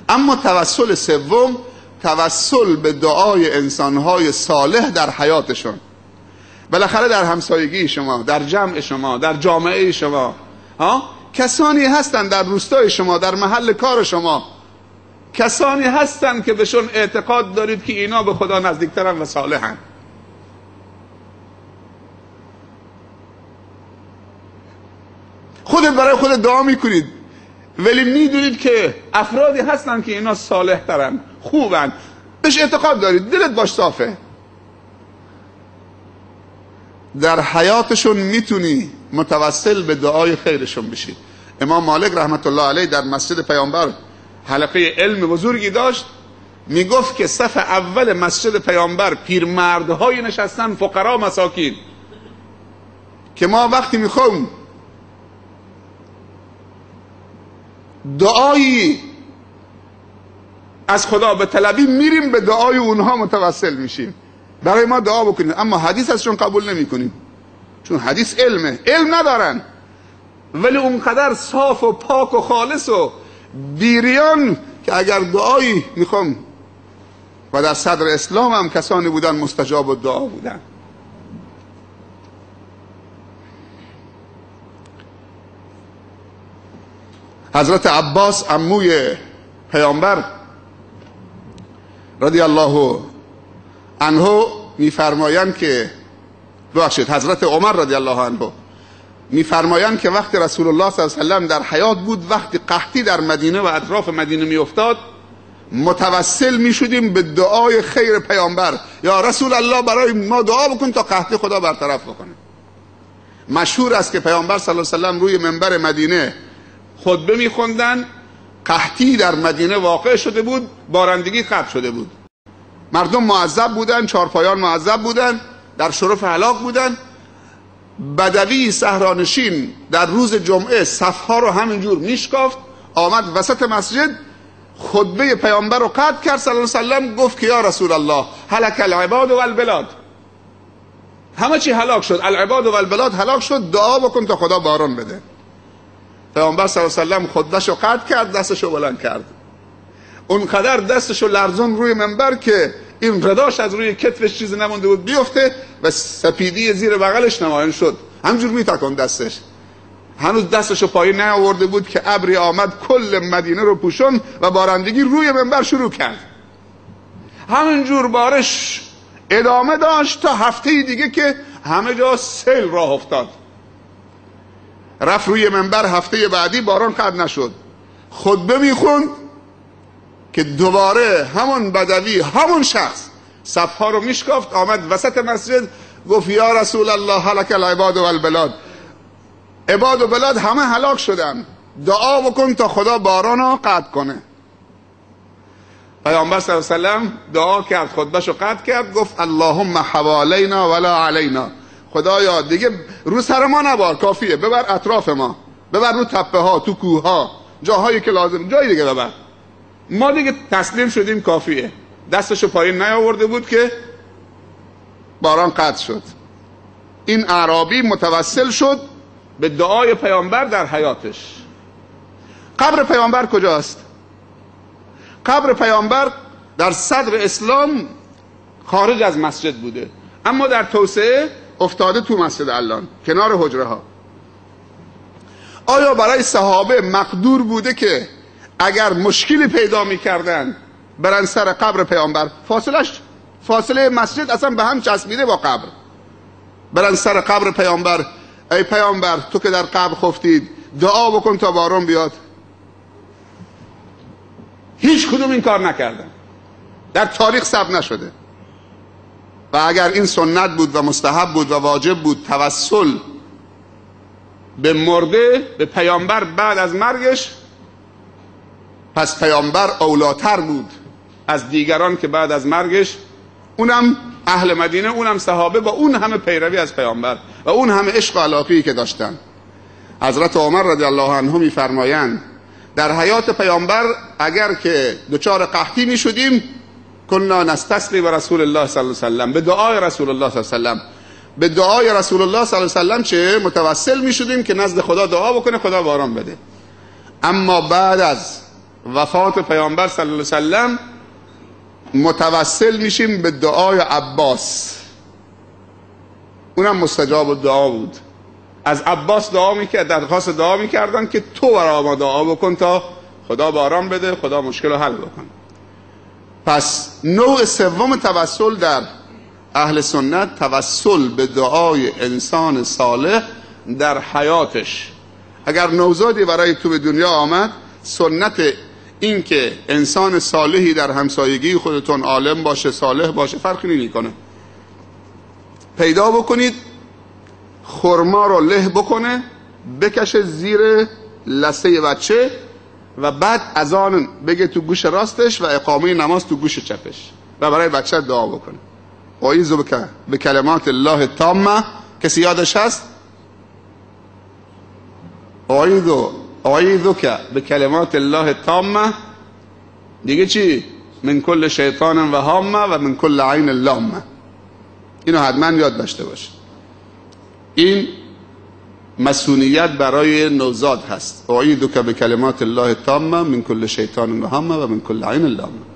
اما توسل سوم، توسل به دعای انسانهای صالح در حیاتشون. بالاخره در همسایگی شما، در جمع شما، در جامعه شما کسانی هستن، در روستای شما، در محل کار شما کسانی هستن که بهشون اعتقاد دارید که اینا به خدا نزدیکترن و صالحن. خودت برای خودت دعا میکنید ولی میدونید که افرادی هستن که اینا صالح ترن، خوبن، بهش اعتقاد دارید، دلت باش صافه، در حیاتشون میتونی متوسل به دعای خیرشون بشی. امام مالک رحمت الله علیه در مسجد پیامبر حلقه علم بزرگی داشت، میگفت که صف اول مسجد پیامبر پیرمردهای نشستن، فقرا، مساکین، که ما وقتی میخوام دعایی از خدا به طلبی میریم به دعای اونها متوسل میشیم، برای ما دعا بکنید. اما حدیث ازشون قبول نمیکنیم چون حدیث علمه، علم ندارن ولی اونقدر صاف و پاک و خالص و بیریان که اگر دعایی میخوام، و در صدر اسلام هم کسانی بودن مستجاب و دعا بودن. حضرت عباس عموی پیامبر رضی الله عنه میفرمایند که حضرت عمر رضی الله عنه میفرمایند که وقتی رسول الله صلی الله علیه و سلم در حیات بود، وقتی قحطی در مدینه و اطراف مدینه میافتاد، متوسل میشدیم به دعای خیر پیامبر، یا رسول الله برای ما دعا بکن تا قحطی خدا برطرف بکنه. مشهور است که پیامبر صلی الله علیه و سلم روی منبر مدینه خطبه میخوندن، قحطی در مدینه واقع شده بود، بارندگی قطع شده بود، مردم معذب بودن، چارپایان معذب بودن، در شرف هلاک بودن. بدوی صحرانشین در روز جمعه صفها رو همینجور میشکافت، آمد وسط مسجد، خطبه پیامبر رو قطع کرد صلی الله علیه و سلم، گفت که یا رسول الله هلک العباد و البلاد، همه چی هلاک شد، العباد و البلاد هلاک شد، دعا بکن تا خدا باران بده. پیامبر صلی الله علیه و سلم خطبهشو قطع کرد، دستشو بلند کرد، اونقدر دستشو لرزون روی منبر که این رداش از روی کتفش چیزی نمونده بود بیفته و سپیدی زیر بغلش نمایان شد، همجور میتکن دستش، هنوز دستشو پایین نیاورده بود که ابری آمد کل مدینه رو پوشون و بارندگی روی منبر شروع کرد. همینجور بارش ادامه داشت تا هفته دیگه که همه جا سیل راه افتاد. رفت روی منبر، هفته بعدی باران قطع نشد، خطبه میخوند که دوباره همون بدوی، همون شخص صفها رو میشکافت، آمد وسط مسجد گفت یا رسول الله هلک العباد و البلاد، عباد و بلاد همه هلاک شدن، دعا بکن تا خدا باران رو قطع کنه. پیامبر صلی الله علیه و سلم دعا کرد، خطبهشو قطع کرد، گفت اللهم حوالینا ولا علینا، خدایا دیگه رو سر ما نبار، کافیه، ببر اطراف ما، ببر رو تپه ها، تو کوه ها، جاهایی که لازم، جایی دیگه ببر، ما دیگه تسلیم شدیم، کافیه. دستشو پایین نیاورده بود که باران قطع شد. این اعرابی متوسل شد به دعای پیامبر در حیاتش. قبر پیامبر کجاست؟ قبر پیامبر در صدر اسلام خارج از مسجد بوده، اما در توسعه افتاده تو مسجد الان کنار حجره ها. آیا برای صحابه مقدور بوده که اگر مشکلی پیدا میکردن برن سر قبر پیامبر، فاصله مسجد اصلا به هم چسبیده با قبر، برن سر قبر پیامبر، ای پیامبر تو که در قبر خفتید دعا بکن تا باران بیاد؟ هیچ کدوم این کار نکردن، در تاریخ ثبت نشده. و اگر این سنت بود و مستحب بود و واجب بود توسل به مرده، به پیامبر بعد از مرگش، پس پیامبر اولاتر بود از دیگران که بعد از مرگش، اونم اهل مدینه، اونم صحابه، با اون همه پیروی از پیامبر و اون همه عشق و علاقه‌ای که داشتن. حضرت عمر رضی الله عنه میفرمایند در حیات پیامبر اگر که دچار قحطی می شدیم، کنا نستسقی به رسول الله صلی الله علیه و سلم، به دعای رسول الله صلی الله علیه و سلم، به دعای رسول الله صلی الله علیه و سلم چه متوسل می شدیم که نزد خدا دعا بکنه خدا باران بده. اما بعد از وفات پیامبر صلی الله علیه وسلم متوسل میشیم به دعای عباس، اونم مستجاب الدعا بود. از عباس دعا میکرد، درخواست دعا میکردن که تو برای ما دعا بکن تا خدا باران بده، خدا مشکل رو حل بکن. پس نوع سوم توسل در اهل سنت توسل به دعای انسان صالح در حیاتش. اگر نوزادی برای تو به دنیا آمد، سنت این که انسان صالحی در همسایگی خودتون عالم باشه، صالح باشه، فرقی نمیکنه، پیدا بکنید، خرما رو له بکنه، بکشه زیر لثه بچه و بعد اذان بگه تو گوش راستش و اقامه نماز تو گوش چپش و برای بچه دعا بکنه. اعوذ بک بکلمات الله التامه. کسی یادش هست؟ اعوذک بکلمات الله التامه. دیگه چی؟ من کل شیطان و هامه و من کل عین لامه. اینو حتما یاد داشته باشید. این مسئولیت برای نوزاد هست. اعوذک بکلمات الله التامه من کل شیطان و هامه و من کل عین لامه.